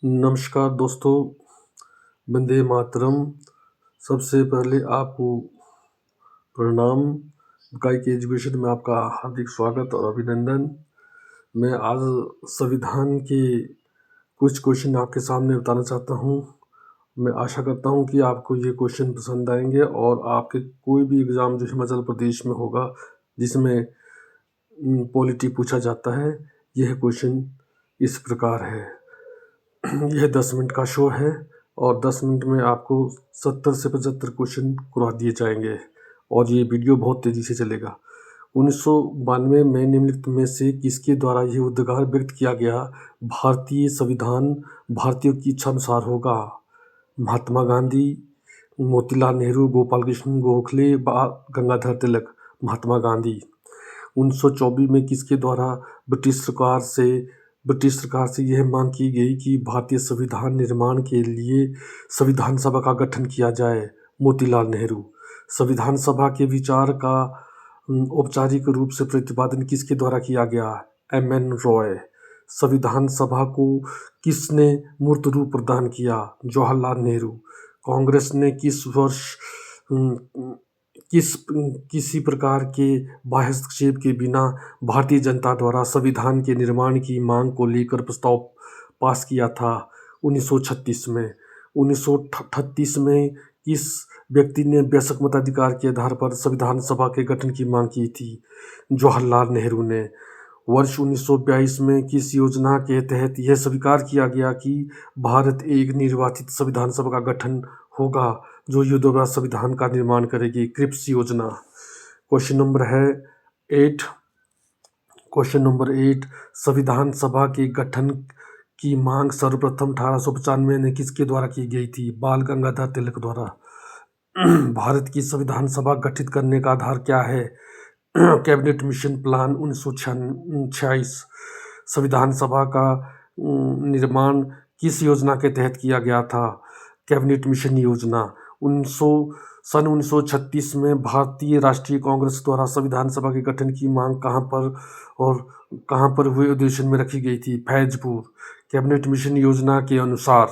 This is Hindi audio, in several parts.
नमस्कार दोस्तों, वंदे मातरम। सबसे पहले आपको प्रणाम। गाय के एजुकेशन में आपका हार्दिक स्वागत और अभिनंदन। मैं आज संविधान के कुछ क्वेश्चन आपके सामने बताना चाहता हूँ। मैं आशा करता हूँ कि आपको ये क्वेश्चन पसंद आएंगे और आपके कोई भी एग्ज़ाम जो हिमाचल प्रदेश में होगा जिसमें पॉलिटी पूछा जाता है, यह क्वेश्चन इस प्रकार है। यह 10 मिनट का शो है और 10 मिनट में आपको 70 से 75 क्वेश्चन करवा दिए जाएंगे और ये वीडियो बहुत तेज़ी से चलेगा। 1992 में निम्नलिखित में से किसके द्वारा यह उद्गार व्यक्त किया गया, भारतीय संविधान भारतीयों की इच्छा अनुसार होगा? महात्मा गांधी, मोतीलाल नेहरू, गोपाल कृष्ण गोखले, गंगाधर तिलक? महात्मा गांधी। 1924 में किसके द्वारा ब्रिटिश सरकार से यह मांग की गई कि भारतीय संविधान निर्माण के लिए संविधान सभा का गठन किया जाए? मोतीलाल नेहरू। संविधान सभा के विचार का औपचारिक रूप से प्रतिपादन किसके द्वारा किया गया? एम.एन. रॉय। संविधान सभा को किसने मूर्त रूप प्रदान किया? जवाहरलाल नेहरू। कांग्रेस ने किस वर्ष किसी प्रकार के बाह्य हस्तक्षेप के बिना भारतीय जनता द्वारा संविधान के निर्माण की मांग को लेकर प्रस्ताव पास किया था? 1936 में। 1938 में किस व्यक्ति ने वयस्क मताधिकार के आधार पर संविधान सभा के गठन की मांग की थी? जवाहरलाल नेहरू ने। वर्ष 1942 में किस योजना के तहत यह स्वीकार किया गया कि भारत एक निर्वाचित संविधान सभा का गठन होगा जो युद्धोपरांत संविधान का निर्माण करेगी? क्रिप्स योजना। Question number 8। संविधान सभा के गठन की मांग सर्वप्रथम 1895 में किसके द्वारा की गई थी? बाल गंगाधर तिलक द्वारा। भारत की संविधान सभा गठित करने का आधार क्या है? Cabinet mission plan 1946। संविधान सभा का निर्माण किस योजना के तहत किया गया था? कैबिनेट मिशन योजना। 1936 में भारतीय राष्ट्रीय कांग्रेस द्वारा संविधान सभा के गठन की मांग कहाँ पर हुए अधिवेशन में रखी गई थी? फैजपुर। कैबिनेट मिशन योजना के अनुसार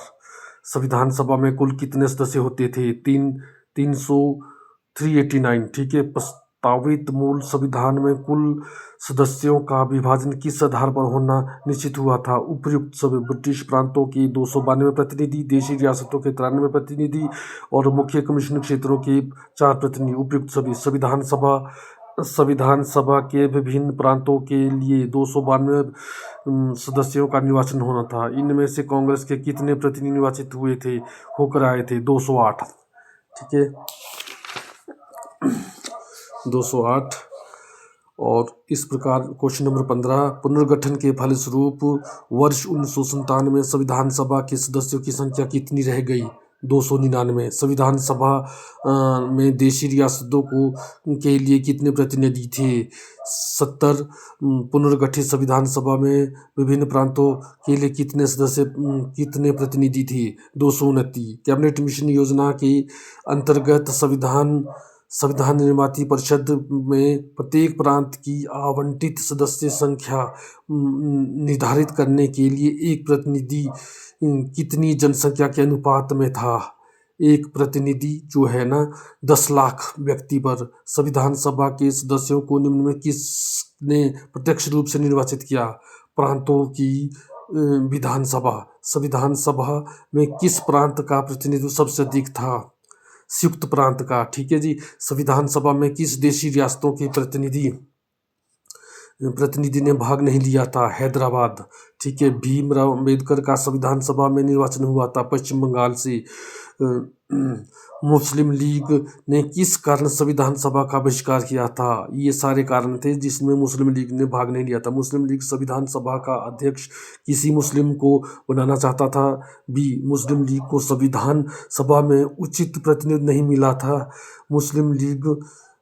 संविधान सभा में कुल कितने सदस्य होते थे? 389। ठीक है। प्रस्तावित मूल संविधान में कुल सदस्यों का विभाजन किस आधार पर होना निश्चित हुआ था? उपर्युक्त सभी ब्रिटिश प्रांतों के 292 प्रतिनिधि, देशी रियासतों के 93 प्रतिनिधि और मुख्य कमीशन क्षेत्रों के 4 प्रतिनिधि। उपर्युक्त सभी संविधान सभा के विभिन्न प्रांतों के लिए 292 सदस्यों का निर्वाचन होना था। इनमें से कांग्रेस के कितने प्रतिनिधि निर्वाचित होकर आए थे? 208। ठीक है, 208। और इस प्रकार क्वेश्चन नंबर 15। पुनर्गठन के फलस्वरूप वर्ष 1997 में संविधान सभा के सदस्यों की संख्या कितनी रह गई? 299। संविधान सभा में देशी रियासतों के लिए कितने प्रतिनिधि थे? 70। पुनर्गठित संविधान सभा में विभिन्न प्रांतों के लिए कितने प्रतिनिधि थे? 229। कैबिनेट मिशन योजना के अंतर्गत संविधान निर्माती परिषद में प्रत्येक प्रांत की आवंटित सदस्य संख्या निर्धारित करने के लिए एक प्रतिनिधि कितनी जनसंख्या के अनुपात में था? एक प्रतिनिधि जो है ना 10 लाख व्यक्ति पर। संविधान सभा के सदस्यों को निम्न में किसने प्रत्यक्ष रूप से निर्वाचित किया? प्रांतों की विधानसभा। संविधान सभा में किस प्रांत का प्रतिनिधित्व सबसे अधिक था? संयुक्त प्रांत का। ठीक है जी। संविधान सभा में किस देशी रियासतों के प्रतिनिधि ने भाग नहीं लिया था? हैदराबाद। ठीक है। भीमराव अंबेडकर का संविधान सभा में निर्वाचन हुआ था पश्चिम बंगाल से। मुस्लिम लीग ने किस कारण संविधान सभा का बहिष्कार किया था? ये सारे कारण थे जिसमें मुस्लिम लीग ने भाग नहीं लिया था। मुस्लिम लीग संविधान सभा का अध्यक्ष किसी मुस्लिम को बनाना चाहता था। बी, मुस्लिम लीग को संविधान सभा में उचित प्रतिनिधित्व नहीं मिला था। मुस्लिम लीग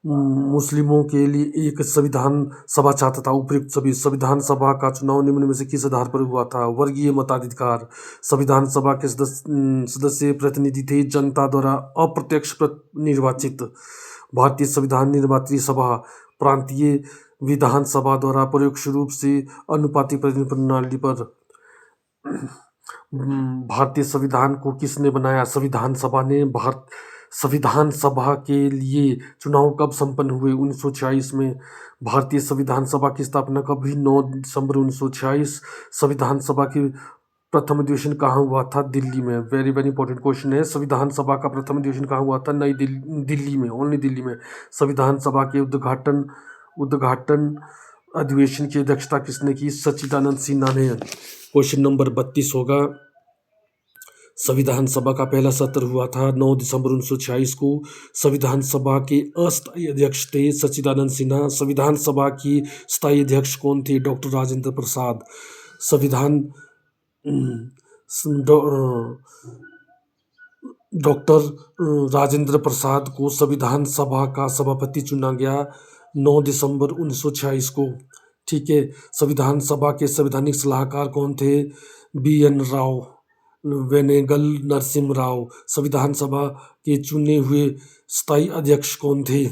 मुस्लिमों के लिए एक संविधान सभा चाहता था। उपयुक्त सभी। संविधान सभा का चुनाव निम्न में से किस आधार पर हुआ था? वर्गीय मताधिकार। संविधान सभा के सदस्य प्रतिनिधि थे जनता द्वारा अप्रत्यक्ष निर्वाचित। भारतीय संविधान निर्मात्री सभा प्रांतीय विधानसभा द्वारा परोक्ष रूप से अनुपातिक प्रतिनिधि प्रणाली पर भारतीय संविधान को किसने बनाया? संविधान सभा ने। संविधान सभा के लिए चुनाव कब संपन्न हुए? 1946 में। भारतीय संविधान सभा की स्थापना कब हुई? 9 दिसंबर 1946। संविधान सभा की प्रथम अधिवेशन कहाँ हुआ था? दिल्ली में। वेरी वेरी इंपॉर्टेंट क्वेश्चन है। संविधान सभा का प्रथम अधिवेशन कहाँ हुआ था? नई दिल्ली में, ओनली दिल्ली में। संविधान सभा के उद्घाटन अधिवेशन की अध्यक्षता किसने की? सच्चिदानंद सिन्हा ने। क्वेश्चन नंबर 32 होगा। संविधान सभा का पहला सत्र हुआ था 9 दिसंबर 1946 को। संविधान सभा के अस्थायी अध्यक्ष थे सच्चिदानंद सिन्हा। संविधान सभा की स्थायी अध्यक्ष कौन थे? डॉक्टर राजेंद्र प्रसाद। डॉक्टर राजेंद्र प्रसाद को संविधान सभा का सभापति चुना गया 9 दिसंबर 1946 को। ठीक है। संविधान सभा के संवैधानिक सलाहकार कौन थे? BN राव, वेनेगल नरसिम्हा राव। संविधान सभा के चुने हुए स्थायी अध्यक्ष कौन थे?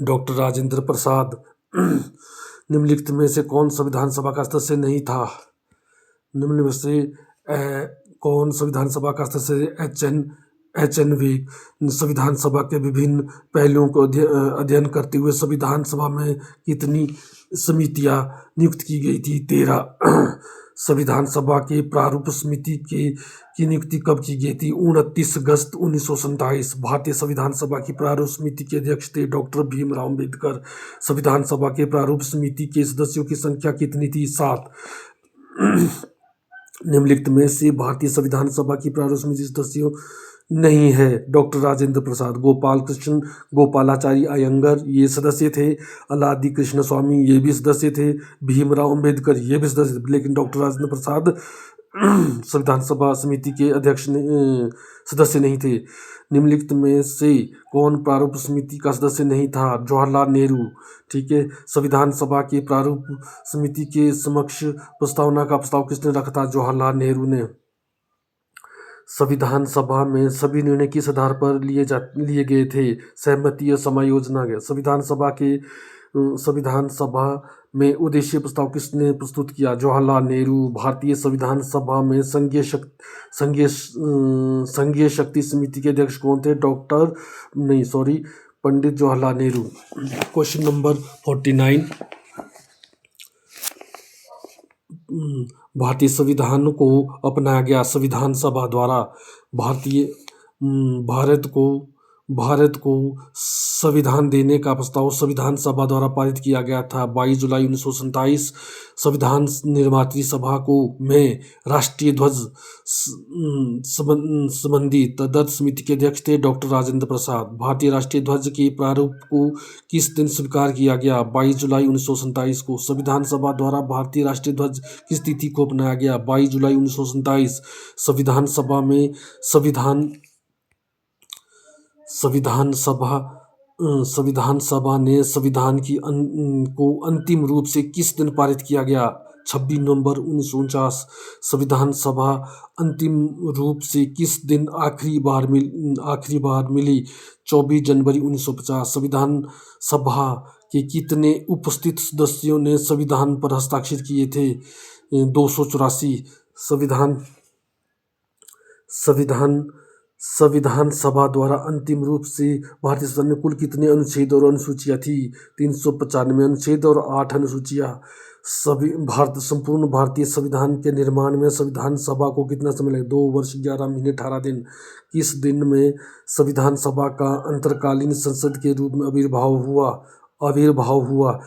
डॉक्टर राजेंद्र प्रसाद। निम्नलिखित में से कौन संविधान सभा का सदस्य नहीं था? निम्न में से कौन संविधान सभा का सदस्य? HNV। संविधान सभा के विभिन्न पहलुओं को अध्ययन करते हुए संविधान सभा में कितनी समितियां नियुक्त की गई थी? 13। संविधान सभा के प्रारूप समिति की नियुक्ति कब की गई थी? 29 अगस्त 1927। भारतीय संविधान सभा की प्रारूप समिति के अध्यक्ष थे डॉक्टर भीमराव अम्बेडकर। संविधान सभा के प्रारूप समिति के सदस्यों की संख्या कितनी थी? 7। निम्नलिखित में से भारतीय संविधान सभा की प्रारूप समिति सदस्यों नहीं है? डॉक्टर राजेंद्र प्रसाद, गोपाल कृष्ण गोपालाचारी अयंगर, ये सदस्य थे। अलादी कृष्ण स्वामी, ये भी सदस्य थे। भीमराव अंबेडकर, ये भी सदस्य थे। लेकिन डॉक्टर राजेंद्र प्रसाद संविधान सभा समिति के अध्यक्ष सदस्य नहीं थे। निम्नलिखित में से कौन प्रारूप समिति का सदस्य नहीं था? जवाहरलाल नेहरू। ठीक है। संविधान सभा के प्रारूप समिति के समक्ष प्रस्तावना का प्रस्ताव किसने रखा था? जवाहरलाल नेहरू ने। संविधान सभा में सभी निर्णय किस आधार पर लिए गए थे? सहमति या समायोजना के। संविधान सभा में उद्देश्य प्रस्ताव किसने प्रस्तुत किया? जवाहरलाल नेहरू। भारतीय संविधान सभा में संघीय शक्ति समिति के अध्यक्ष कौन थे? पंडित जवाहरलाल नेहरू। Question number 49। भारतीय संविधान को अपनाया गया संविधान सभा द्वारा भारत को संविधान देने का प्रस्ताव संविधान सभा द्वारा पारित किया गया था 22 जुलाई 1927। संविधान निर्मात्री सभा में राष्ट्रीय ध्वज संबंधी तदर्थ समिति के अध्यक्ष थे डॉक्टर राजेंद्र प्रसाद। भारतीय राष्ट्रीय ध्वज के प्रारूप को किस दिन स्वीकार किया गया? 22 जुलाई 1927 को। संविधान सभा द्वारा भारतीय राष्ट्रीय ध्वज किस तिथि को अपनाया गया? 22 जुलाई 1927। संविधान सभा ने संविधान को अंतिम रूप से किस दिन पारित किया गया? 26 नवंबर 1949। संविधान सभा अंतिम रूप से किस दिन आखिरी बार मिली? 24 जनवरी 1950। संविधान सभा के कितने उपस्थित सदस्यों ने संविधान पर हस्ताक्षर किए थे? 284। संविधान सभा द्वारा अंतिम रूप से भारतीय संविधान में कुल कितने अनुच्छेद और अनुसूचियां थी? 395 अनुच्छेद और 8 अनुसूचियां। संपूर्ण भारतीय संविधान के निर्माण में संविधान सभा को कितना समय लगा? 2 वर्ष 11 महीने 18 दिन। किस दिन में संविधान सभा का अंतरकालीन संसद के रूप में आविर्भाव हुआ?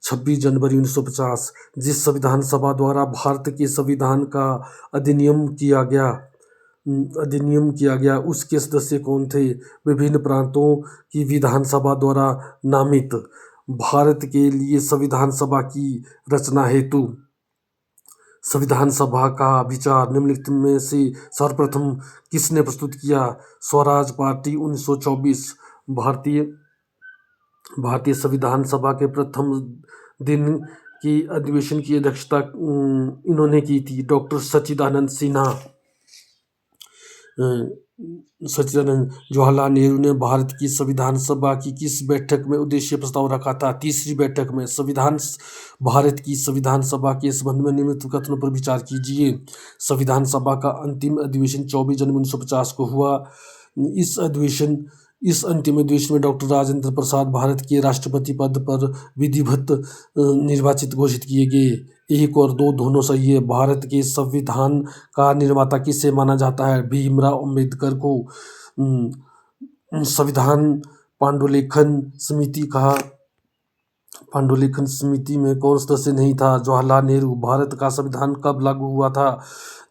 26 जनवरी 1950। जिस संविधान सभा द्वारा भारत के संविधान का अधिनियम किया गया उसके सदस्य कौन थे? विभिन्न प्रांतों की विधानसभा द्वारा नामित। भारत के लिए संविधान सभा की रचना हेतु संविधान सभा का विचार निम्नलिखित में से सर्वप्रथम किसने प्रस्तुत किया? स्वराज पार्टी। 1924। भारतीय संविधान सभा के प्रथम दिन की अधिवेशन की अध्यक्षता इन्होंने की थी, डॉक्टर सच्चिदानंद सिन्हा। सच्चिदानंद जवाहरलाल नेहरू ने भारत की संविधान सभा की किस बैठक में उद्देश्य प्रस्ताव रखा था? तीसरी बैठक में। भारत की संविधान सभा के संबंध में निम्नलिखित कथनों पर विचार कीजिए। संविधान सभा का अंतिम अधिवेशन 24 जनवरी 1950 को हुआ। इस अंतिम अधिवेशन में डॉक्टर राजेंद्र प्रसाद भारत के राष्ट्रपति पद पर विधिवत निर्वाचित घोषित किए गए। 1 और 2 दोनों सही है। भारत के संविधान का निर्माता किसे माना जाता है? भीमराव अंबेडकर को। संविधान पांडुलिखन समिति में कौन सदस्य नहीं था? जवाहरलाल नेहरू। भारत का संविधान कब लागू हुआ था?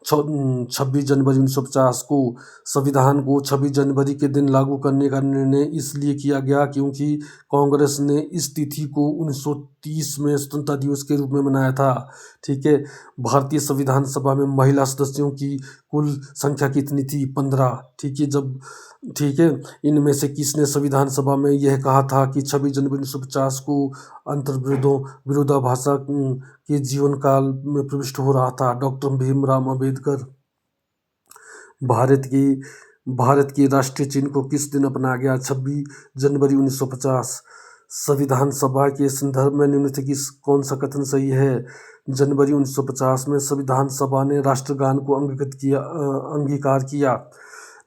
26 जनवरी 1950 को। संविधान को 26 जनवरी के दिन लागू करने का निर्णय इसलिए किया गया क्योंकि कांग्रेस ने इस तिथि को 1930 में स्वतंत्रता दिवस के रूप में मनाया था। ठीक है। भारतीय संविधान सभा में महिला सदस्यों की कुल संख्या कितनी थी? 15। ठीक है। इनमें से किसने संविधान सभा में यह कहा था कि 26 जनवरी 1950 को विरोधाभास के जीवन काल में प्रविष्ट हो रहा था? डॉक्टर भीमराव अंबेडकर। भारत के राष्ट्रीय चिन्ह को किस दिन अपनाया गया? 26 जनवरी 1950। संविधान सभा के संदर्भ में निम्नलिखित कौन सा कथन सही है? जनवरी 1950 में संविधान सभा ने राष्ट्रगान को अंगीकार किया।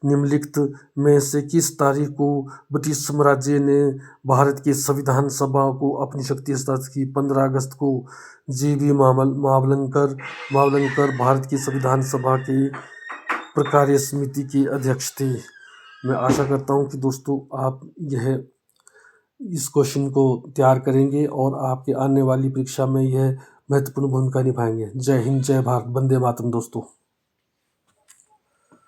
निम्नलिखित में से किस तारीख को ब्रिटिश साम्राज्य ने भारत की संविधान सभा को अपनी शक्ति हस्तांतरित की? 15 अगस्त को। जी.बी. मावलंकर भारत की संविधान सभा के प्रकार्य समिति के अध्यक्ष थे। मैं आशा करता हूँ कि दोस्तों आप इस क्वेश्चन को तैयार करेंगे और आपके आने वाली परीक्षा में यह महत्वपूर्ण भूमिका निभाएंगे। जय हिंद, जय भारत, वंदे मातरम दोस्तों।